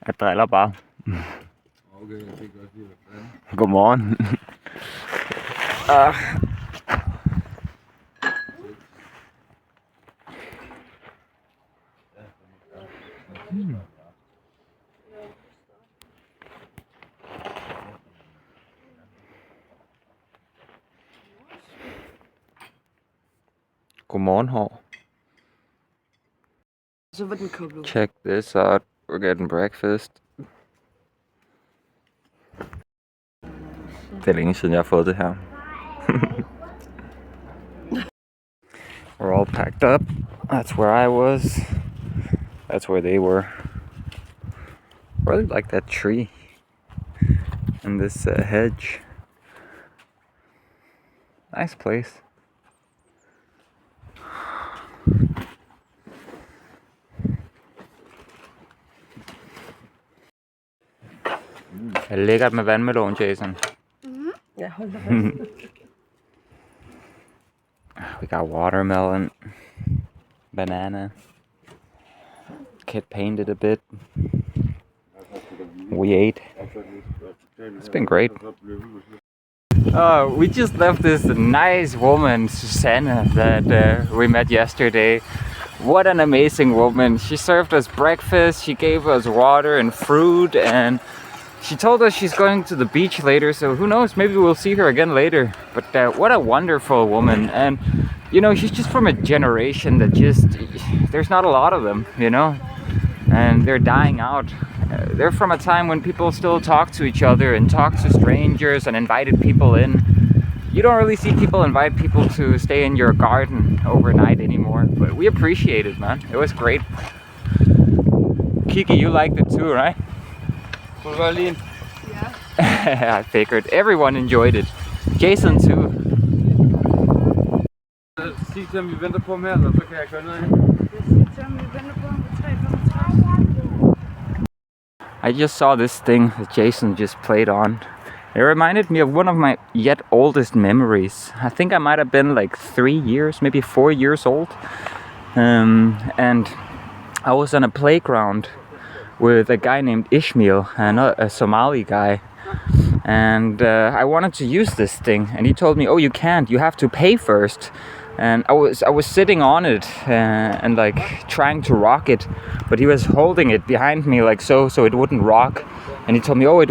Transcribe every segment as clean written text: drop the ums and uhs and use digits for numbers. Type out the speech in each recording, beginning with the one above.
Jeg driller bare. Okay, jeg fik også lige hvad. Godmorgen. Godmorgen, hår. Så var den koblet. Check this out. We're getting breakfast. Det er længe siden, jeg har fået det her. We're all packed up. That's where I was. That's where they were. I really like that tree. And this hedge. Nice place. Er det lækkert med vandmelon, Jason? Ja, hold da fast. We got watermelon, banana. Kid painted a bit. We ate. It's been great. We just left this nice woman, Susanna, that we met yesterday. What an amazing woman. She served us breakfast, she gave us water and fruit, and she told us she's going to the beach later, so who knows, maybe we'll see her again later. But what a wonderful woman. And you know, she's just from a generation that there's not a lot of them, you know, and they're dying out. They're from a time when people still talk to each other and talk to strangers and invited people in. You don't really see people invite people to stay in your garden overnight anymore, but we appreciate it, man. It was great. Kiki, you liked it too, right? Yeah. I figured. Everyone enjoyed it. Jason too. Sig til ham, vi venter på ham her, så kan jeg køre ned hen. Sig til ham, vi venter på ham på 3:35. I just saw this thing that Jason just played on. It reminded me of one of my yet oldest memories. I think I might have been like 3 years, maybe 4 years old. And I was on a playground with a guy named Ishmael, a Somali guy. And I wanted to use this thing, and he told me, "Oh, you can't. You have to pay first." And I was sitting on it and like trying to rock it, but he was holding it behind me like so it wouldn't rock. And he told me, "Oh,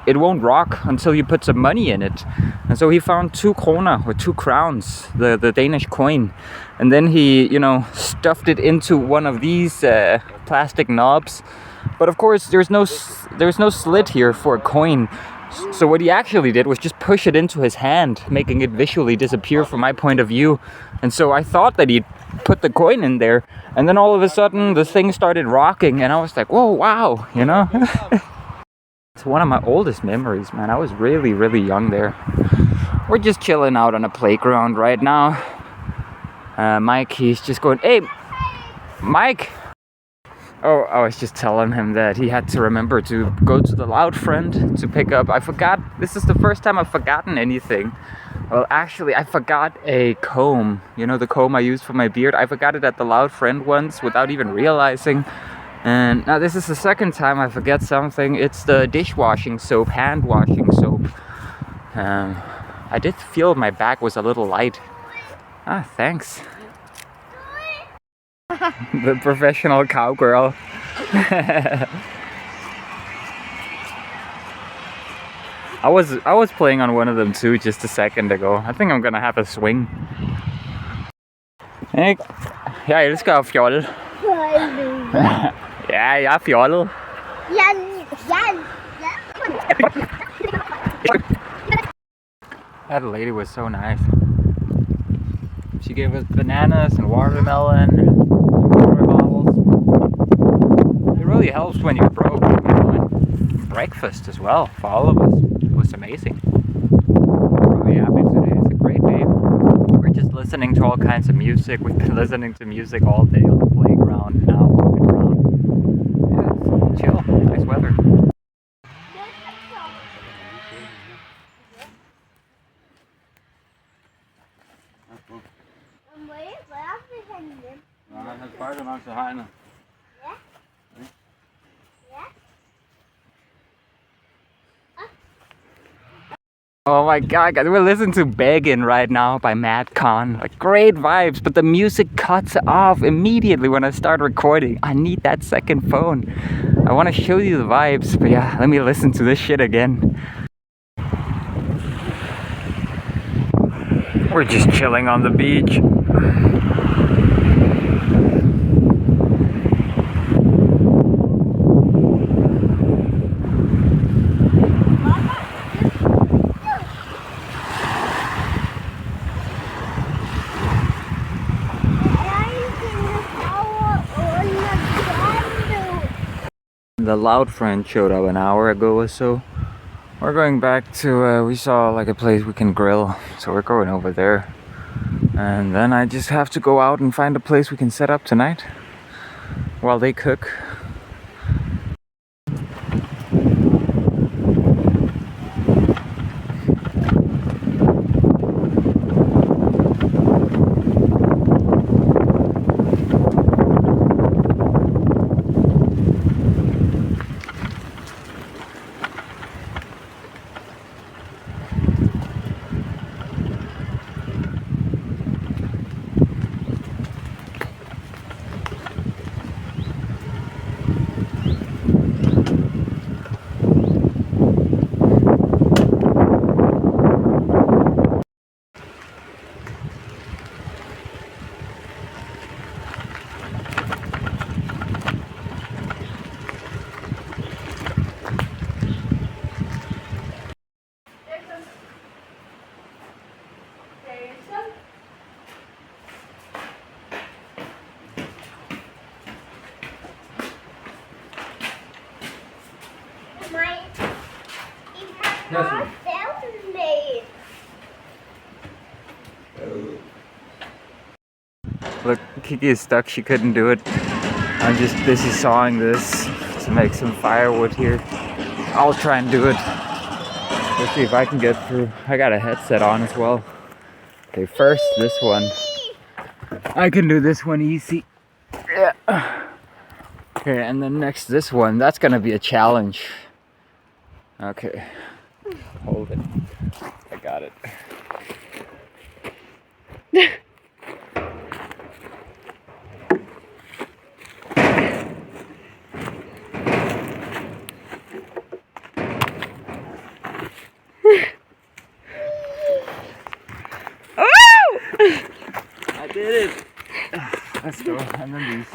it won't rock until you put some money in it." And so he found 2 kroner or 2 crowns, the Danish coin, and then he, you know, stuffed it into one of these plastic knobs. But of course, there's no slit here for a coin. So what he actually did was just push it into his hand, making it visually disappear from my point of view. And so I thought that he'd put the coin in there, and then all of a sudden the thing started rocking, and I was like, whoa, wow, you know? It's one of my oldest memories, man. I was really, really young there. We're just chilling out on a playground right now. Mike, he's just going, "Hey, Mike!" Oh, I was just telling him that he had to remember to go to the loud friend to pick up. I forgot. This is the first time I've forgotten anything. Well, actually, I forgot a comb. You know, the comb I use for my beard. I forgot it at the loud friend once without even realizing. And now this is the second time I forget something. It's the dishwashing soap, hand washing soap. I did feel my back was a little light. Thanks. The professional cowgirl. I was playing on one of them too just a second ago. I think I'm gonna have a swing. Ikke? Jeg elsker at fjolle. Ja, jeg er fjollet. That lady was so nice. She gave us bananas and watermelon and water bottles. It really helps when you're broke, you know, and breakfast as well for all of us. It was amazing. I'm really happy today. It's a great day. We're just listening to all kinds of music. We've been listening to music all day on the playground, now walking around. Yeah, it's chill. Nice weather. Nej, han spejder nok til hegnet. Ja. Ja. Oh my god, guys, we're listening to Beggin' right now by Mad Con. Like, great vibes, but the music cuts off immediately when I start recording. I need that second phone. I want to show you the vibes, but yeah, let me listen to this shit again. We're just chilling on the beach. The loud friend showed up an hour ago or so. We're going back to, we saw like a place we can grill, so we're going over there. And then I just have to go out and find a place we can set up tonight while they cook. Look, Kiki is stuck, she couldn't do it. I'm just busy sawing this to make some firewood here. I'll try and do it. Let's see if I can get through. I got a headset on as well. Okay, first this one. I can do this one easy. Yeah. Okay, and then next this one. That's gonna be a challenge. Okay. Hold it. I got it. I did it. Let's go. And then these.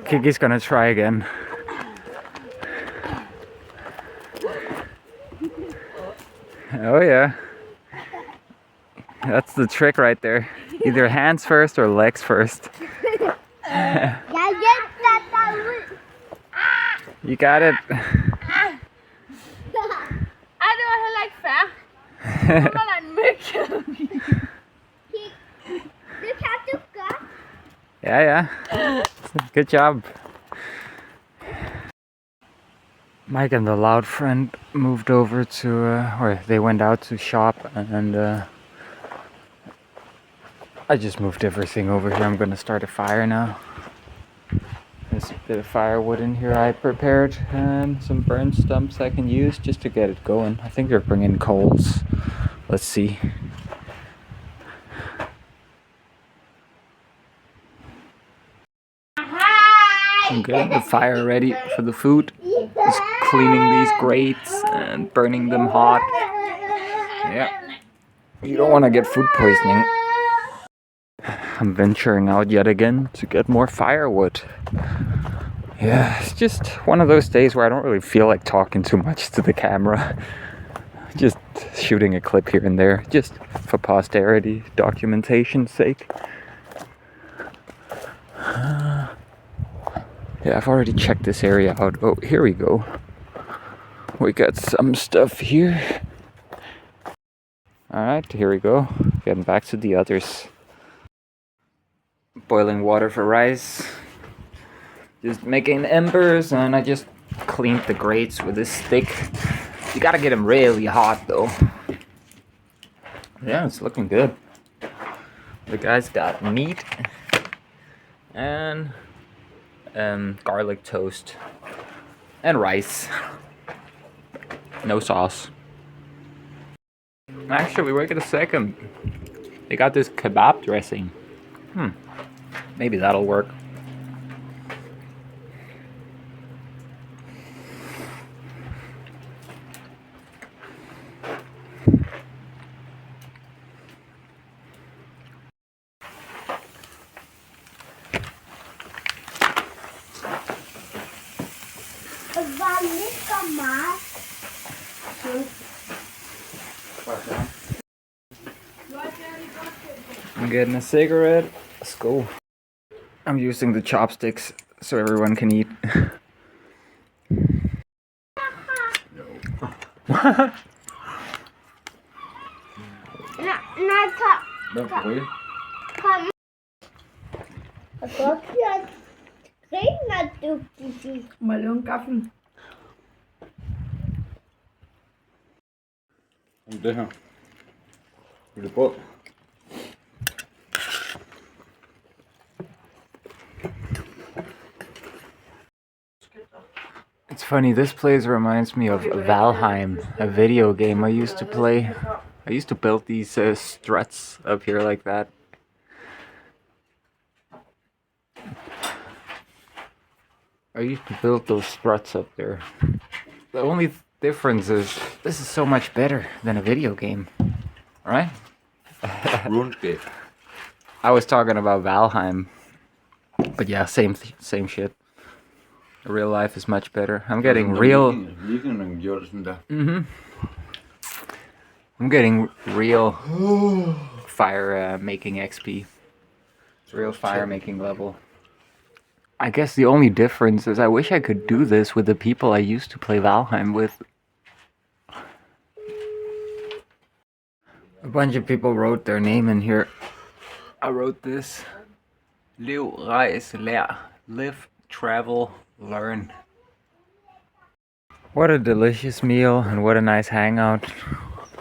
Kiki's gonna try again. Oh yeah. That's the trick right there. Either hands first or legs first. You got it. Yeah. Good job. Mike and the loud friend moved over to, or they went out to shop, and I just moved everything over here. I'm gonna start a fire now. There's a bit of firewood in here I prepared, and some burn stumps I can use just to get it going. I think they're bringing coals. Let's see. I'm getting the fire ready for the food. Just cleaning these grates and burning them hot. Yeah. You don't want to get food poisoning. I'm venturing out yet again to get more firewood. Yeah, it's just one of those days where I don't really feel like talking too much to the camera. Just shooting a clip here and there, just for posterity, documentation's sake. Yeah, I've already checked this area out. Oh, here we go. We got some stuff here. Alright, here we go. Getting back to the others. Boiling water for rice. Just making embers, and I just cleaned the grates with this stick. You gotta get them really hot though. Yeah, it's looking good. The guy's got meat and garlic toast and rice. No sauce. Actually, wait a second. They got this kebab dressing. Maybe that'll work. I'm getting a cigarette. Let's go. I'm using the chopsticks so everyone can eat. Hvem får ryge? Og så griner du, Gigi. Må jeg lave en gaffel? Om det her. Vil det brød? It's funny, this place reminds me of Valheim, a video game I used to play. I used to build these struts up here like that. I used to build those struts up there. The only difference is this is so much better than a video game, right? RuneScape. I was talking about Valheim, but yeah, same shit. Real life is much better. I'm getting real. Vikingerne gjorde det sådan der. I'm getting real fire making XP. Real fire making level. I guess the only difference is I wish I could do this with the people I used to play Valheim with. A bunch of people wrote their name in here. I wrote this. Lev, rejse, lær. Live, travel, learn. What a delicious meal and what a nice hangout.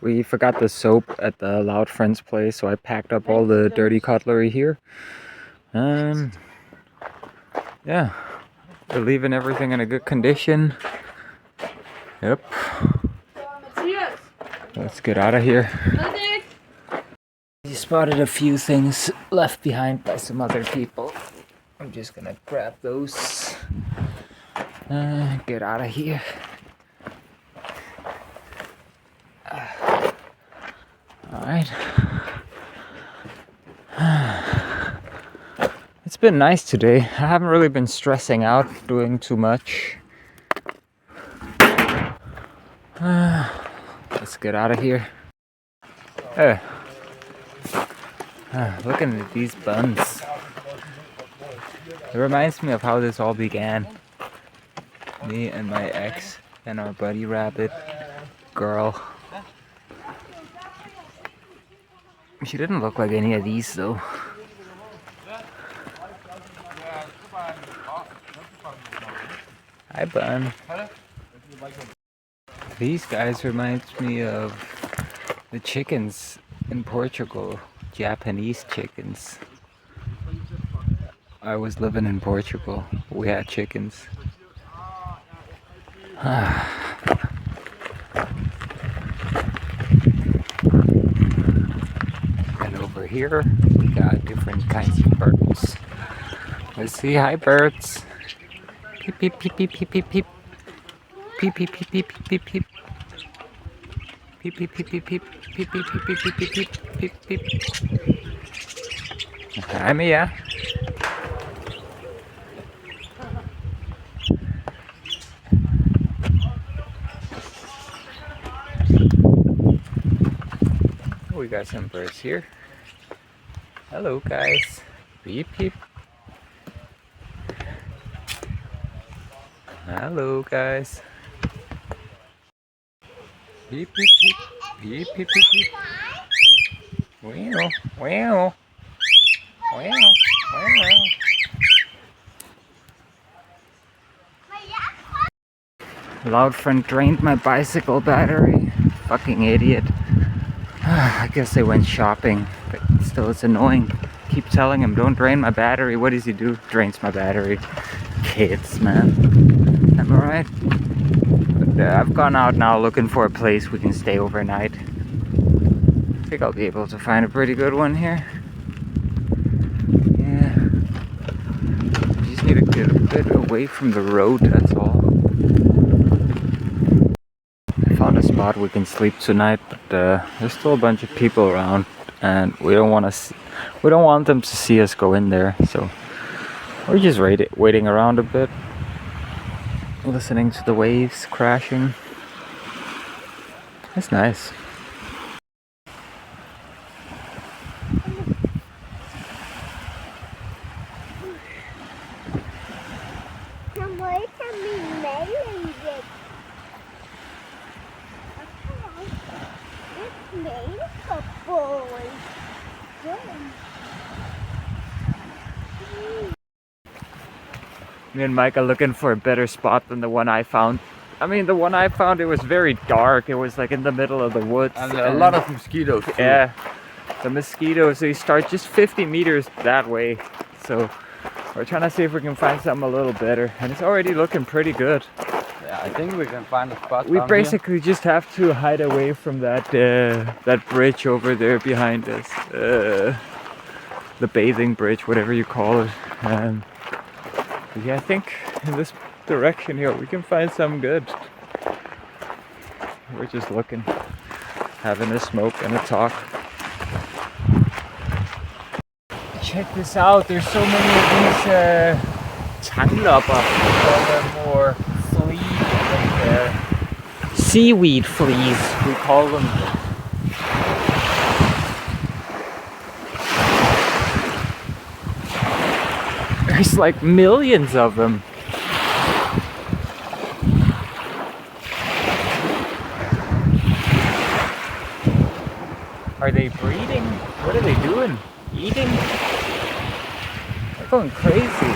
We forgot the soap at the Loud Friends place, so I packed up all the dirty cutlery here. And yeah, we're leaving everything in a good condition. Yep. Let's get out of here. You spotted a few things left behind by some other people. I'm just gonna grab those. Get out of here. Alright. It's been nice today. I haven't really been stressing out, doing too much. Let's get out of here. Hey. Looking at these buns. It reminds me of how this all began. Me and my ex and our buddy rabbit girl. She didn't look like any of these though. Hi, Bun. These guys remind me of the chickens in Portugal, Japanese chickens. I was living in Portugal. We had chickens. And over here, we got different kinds of birds. Let's see, hi birds. Peep, peep, peep, peep, peep, peep, peep. Peep, peep, peep, peep, peep, peep, peep. Peep, peep, peep, peep, peep, peep, peep, peep, peep, peep, peep, peep, peep. Hi, Mia. We got some birds here. Hello, guys. Beep, beep. Hello, guys. Beep, beep, beep. Beep, beep, beep, beep. Wow, wow. Wow, wow. Loud friend drained my bicycle battery. Fucking idiot. I guess they went shopping, but still it's annoying. Keep telling him, don't drain my battery. What does he do? Drains my battery. Kids, man. Am I right? But I've gone out now looking for a place we can stay overnight. I think I'll be able to find a pretty good one here. Yeah. Just need to get a bit away from the road, that's all. I found a spot we can sleep tonight, but there's still a bunch of people around, and we don't want them to see us go in there, so we're just waiting around a bit, listening to the waves crashing. It's nice. Me and Mike are looking for a better spot than the one I found. I mean, the one I found, it was very dark. It was like in the middle of the woods. And a lot of mosquitoes too. Yeah, the mosquitoes, they start just 50 meters that way. So we're trying to see if we can find something a little better. And it's already looking pretty good. Yeah, I think we can find a spot. We basically just have to hide away from that that bridge over there behind us. The bathing bridge, whatever you call it. Yeah, I think in this direction here we can find something good. We're just looking, having a smoke and a talk. Check this out, there's so many of these tanglopper, or fleas, like seaweed fleas, we call them. There's like millions of them. Are they breeding? What are they doing? Eating? They're going crazy.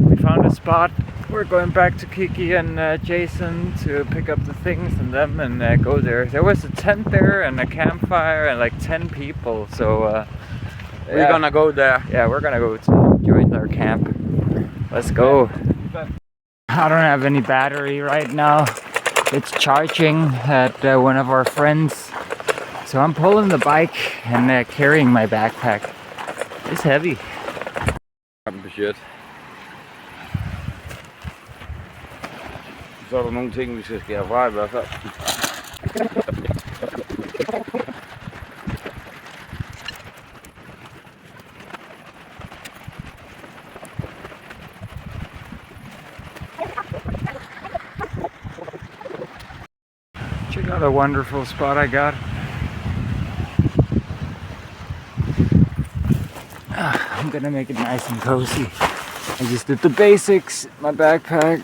We found a spot. We're going back to Kiki and Jason to pick up the things and them and go there. There was a tent there and a campfire and like 10 people. So we're gonna go there. Yeah, we're gonna go to join their camp. Let's go. I don't have any battery right now. It's charging at one of our friends. So I'm pulling the bike and carrying my backpack. It's heavy. Budget. Så der nogle ting vi skal skære fra i hvert fald. Check out a wonderful spot I got. I'm gonna make it nice and cozy. I just did the basics, my backpack,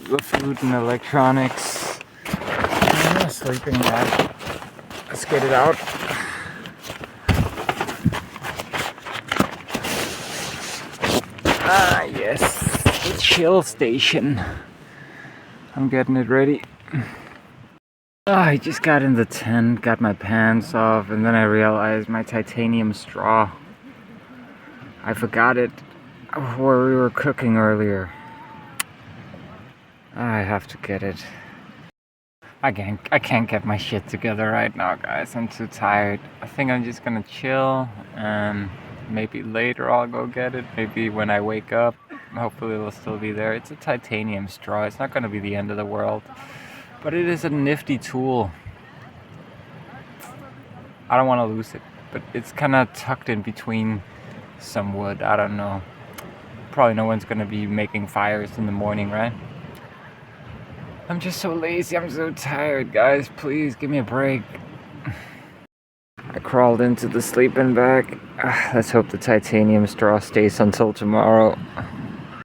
the food and electronics, and a sleeping bag. Let's get it out. Ah yes, the chill station. I'm getting it ready. I just got in the tent, got my pants off, and then I realized my titanium straw. I forgot it where we were cooking earlier. I have to get it. I can't get my shit together right now, guys. I'm too tired. I think I'm just gonna chill, and maybe later I'll go get it. Maybe when I wake up, hopefully it'll still be there. It's a titanium straw. It's not gonna be the end of the world. But it is a nifty tool. I don't want to lose it, but it's kind of tucked in between some wood. I don't know. Probably no one's going to be making fires in the morning, right? I'm just so lazy. I'm so tired, guys. Please give me a break. I crawled into the sleeping bag. Let's hope the titanium straw stays until tomorrow.